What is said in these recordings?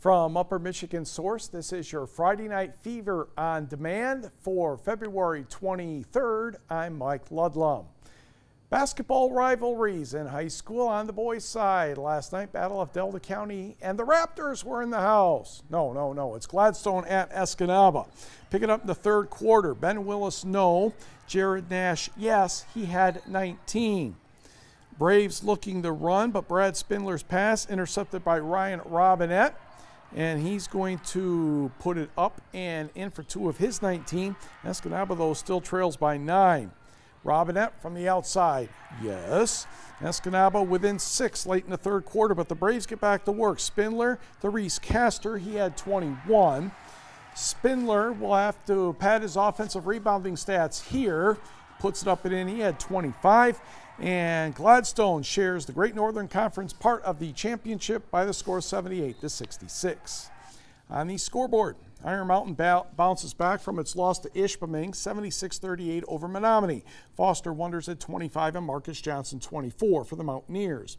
From Upper Michigan Source, this is your Friday Night Fever on demand for February 23rd. I'm Mike Ludlum. Basketball rivalries in high school on the boys' side. Last night, Battle of Delta County, and the Raptors were in the house. No. It's Gladstone at Escanaba. Picking up in the third quarter. Ben Willis, no. Jared Nash, yes. He had 19. Braves looking to run, but Brad Spindler's pass intercepted by Ryan Robinette. And he's going to put it up and in for 2 of his 19. Escanaba, though, still trails by 9. Robinette from the outside, yes. Escanaba within 6 late in the third quarter, but the Braves get back to work. Spindler, the Reese Caster, he had 21. Spindler will have to pad his offensive rebounding stats here. Puts it up and in, he had 25. And Gladstone shares the Great Northern Conference part of the championship by the score 78-66. On the scoreboard, Iron Mountain bounces back from its loss to Ishpeming, 76-38 over Menominee. Foster Wonders at 25 and Marcus Johnson 24 for the Mountaineers.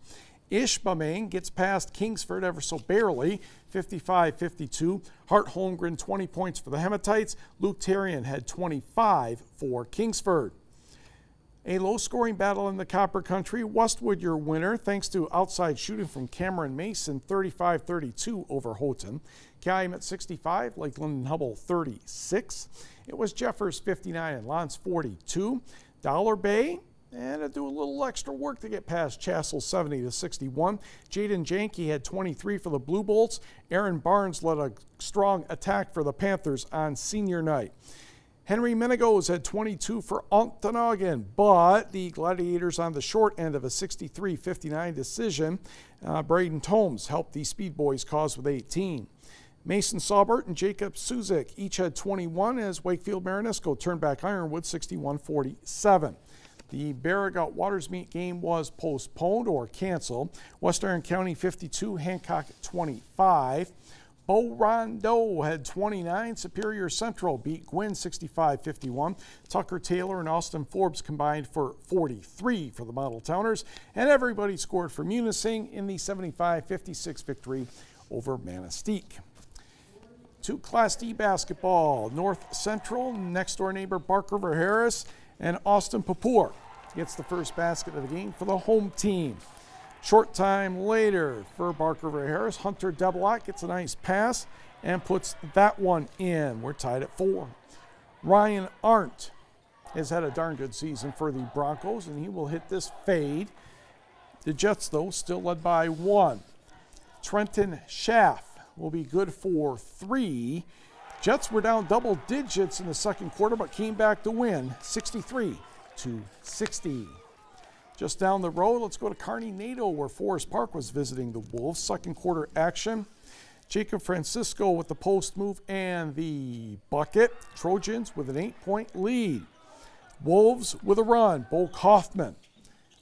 Ishpeming gets past Kingsford ever so barely, 55-52. Hart Holmgren 20 points for the Hematites. Luke Terrian had 25 for Kingsford. A low-scoring battle in the Copper Country. Westwood your winner thanks to outside shooting from Cameron Mason, 35-32 over Houghton. Calumet 65, Lakeland and Hubble 36. It was Jeffers 59 and Lance 42. Dollar Bay and to do a little extra work to get past Chassell 70-61. Jaden Janke had 23 for the Blue Bolts. Aaron Barnes led a strong attack for the Panthers on senior night. Henry Menegos had 22 for Ontonagon, but the Gladiators on the short end of a 63-59 decision. Braden Tomes helped the Speed Boys cause with 18. Mason Saubert and Jacob Suzik each had 21 as Wakefield Marinesco turned back Ironwood 61-47. The Barriga Watersmeet game was postponed or canceled. West Iron County 52, Hancock 25. Beau Rondeau had 29. Superior Central beat Gwynn 65-51. Tucker Taylor and Austin Forbes combined for 43 for the Model Towners. And everybody scored for Munising in the 75-56 victory over Manistee. To Class D basketball, North Central, next door neighbor Bark River Harris, and Austin Papour gets the first basket of the game for the home team. Short time later for Bark River Harris, Hunter Deblock gets a nice pass and puts that one in. We're tied at 4. Ryan Arndt has had a darn good season for the Broncos, and he will hit this fade. The Jets, though, still led by 1. Trenton Schaff will be good for 3. Jets were down double digits in the second quarter, but came back to win 63-60. Just down the road, let's go to Kearney NATO, where Forest Park was visiting the Wolves. Second quarter action. Jacob Francisco with the post move and the bucket. Trojans with an 8-point lead. Wolves with a run. Bo Kaufman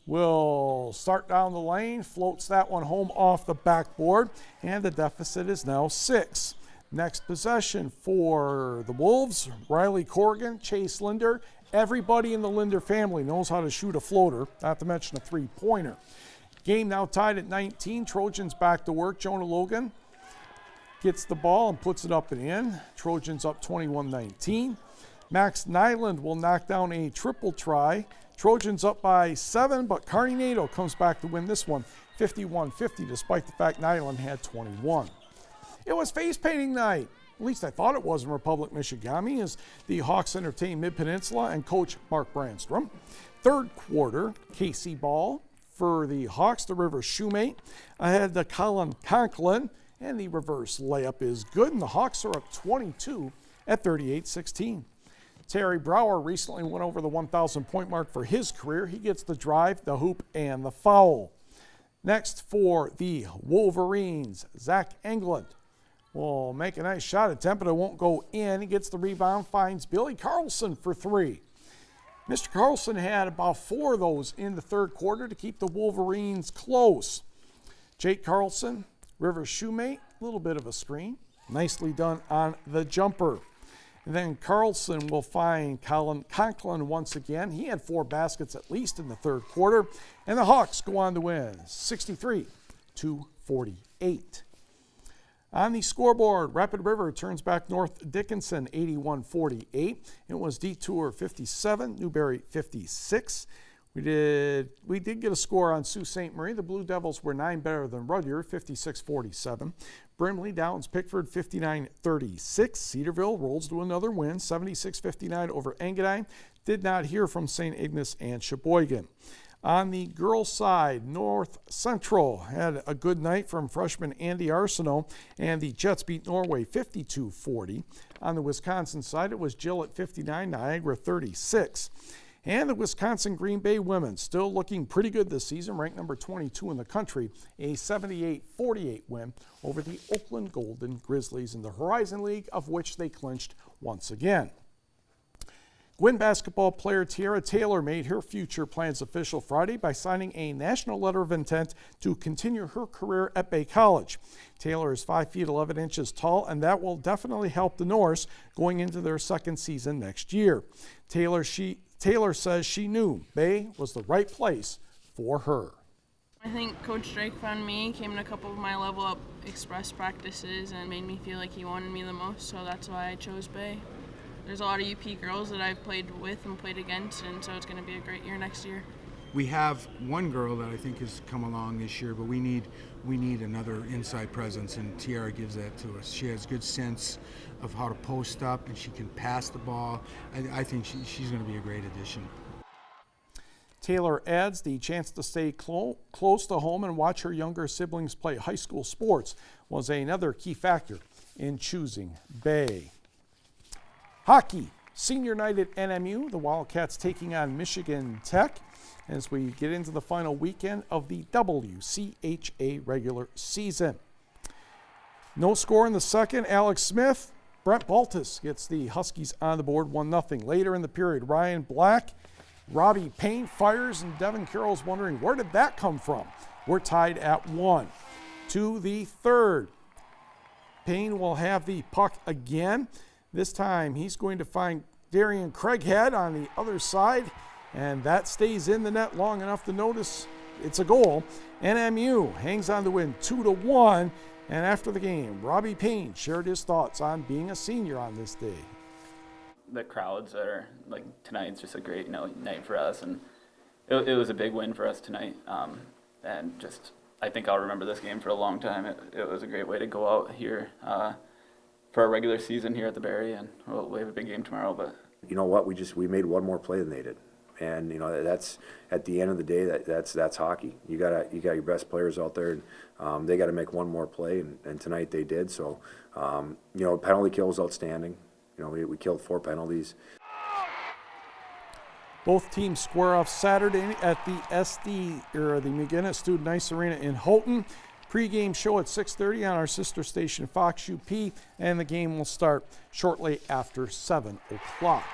will start down the lane, floats that one home off the backboard, and the deficit is now 6. Next possession for the Wolves, Riley Corrigan, Chase Linder. Everybody in the Linder family knows how to shoot a floater, not to mention a three-pointer. Game now tied at 19. Trojans back to work. Jonah Logan gets the ball and puts it up and in. Trojans up 21-19. Max Nyland will knock down a triple try. Trojans up by 7, but Kearney NATO comes back to win this one 51-50, despite the fact Nyland had 21. It was face painting night. At least I thought it was in Republic, Michigan, as the Hawks entertained Mid-Peninsula and coach Mark Brandstrom. Third quarter, Casey Ball for the Hawks, the reverse shoemate. Ahead to Colin Conklin, and the reverse layup is good, and the Hawks are up 22 at 38-16. Terry Brower recently went over the 1,000-point mark for his career. He gets the drive, the hoop, and the foul. Next for the Wolverines, Zach Englund will make a nice shot attempt, but it won't go in. He gets the rebound, finds Billy Carlson for 3. Mr. Carlson had about 4 of those in the third quarter to keep the Wolverines close. Jake Carlson, Rivers shoemate, a little bit of a screen. Nicely done on the jumper. And then Carlson will find Colin Conklin once again. He had 4 baskets at least in the third quarter. And the Hawks go on to win 63-48. On the scoreboard, Rapid River turns back North Dickinson 81-48. It was Detour 57, Newberry 56. We did get a score on Sault Ste. Marie. The Blue Devils were 9 better than Rudyard, 56-47. Brimley downs Pickford 59-36. Cedarville rolls to another win, 76-59 over Engadine. Did not hear from St. Ignace and Sheboygan. On the girls' side, North Central had a good night from freshman Andy Arsenault, and the Jets beat Norway 52-40. On the Wisconsin side, it was Gillett 59, Niagara 36. And the Wisconsin Green Bay women still looking pretty good this season, ranked number 22 in the country, a 78-48 win over the Oakland Golden Grizzlies in the Horizon League, of which they clinched once again. Gwinn basketball player Tiara Taylor made her future plans official Friday by signing a national letter of intent to continue her career at Bay College. Taylor is 5 feet 11 inches tall, and that will definitely help the Norse going into their second season next year. Taylor says she knew Bay was the right place for her. I think Coach Drake found me, came to a couple of my Level Up Express practices, and made me feel like he wanted me the most, so that's why I chose Bay. There's a lot of UP girls that I've played with and played against, and so it's going to be a great year next year. We have one girl that I think has come along this year, but we need another inside presence, and Tiara gives that to us. She has good sense of how to post up, and she can pass the ball. I think she's going to be a great addition. Taylor adds the chance to stay close to home and watch her younger siblings play high school sports was another key factor in choosing Bay. Hockey, senior night at NMU, the Wildcats taking on Michigan Tech as we get into the final weekend of the WCHA regular season. No score in the second. Alex Smith, Brent Baltus gets the Huskies on the board 1-0. Later in the period, Ryan Black, Robbie Payne fires, and Devin Carroll's wondering where did that come from. We're tied at 1. To the third, Payne will have the puck again. This time he's going to find Darian Craighead on the other side, and that stays in the net long enough to notice it's a goal. NMU hangs on to win 2-1, and after the game, Robbie Payne shared his thoughts on being a senior on this day. The crowds are like tonight's just a great night for us, and it was a big win for us tonight. And just I think I'll remember this game for a long time. It was a great way to go out here for our regular season here at the Barrie, and we have a big game tomorrow. But you know what? We made one more play than they did, and you know that's at the end of the day that's hockey. You got your best players out there, and they got to make one more play, and tonight they did. So penalty kill was outstanding. We killed 4 penalties. Both teams square off Saturday at the the McGinnis Student Ice Arena in Houghton. Pre-game show at 6:30 on our sister station Fox UP, and the game will start shortly after 7 o'clock.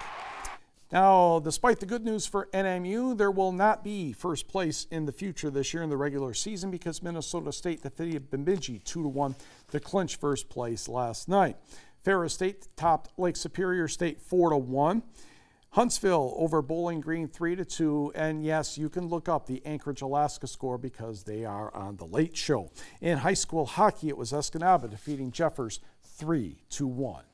Now, despite the good news for NMU, there will not be first place in the future this year in the regular season because Minnesota State defeated Bemidji 2-1 to clinch first place last night. Ferris State topped Lake Superior State 4-1. Huntsville over Bowling Green 3-2, and yes, you can look up the Anchorage, Alaska score because they are on the late show. In high school hockey, it was Escanaba defeating Jeffers 3-1.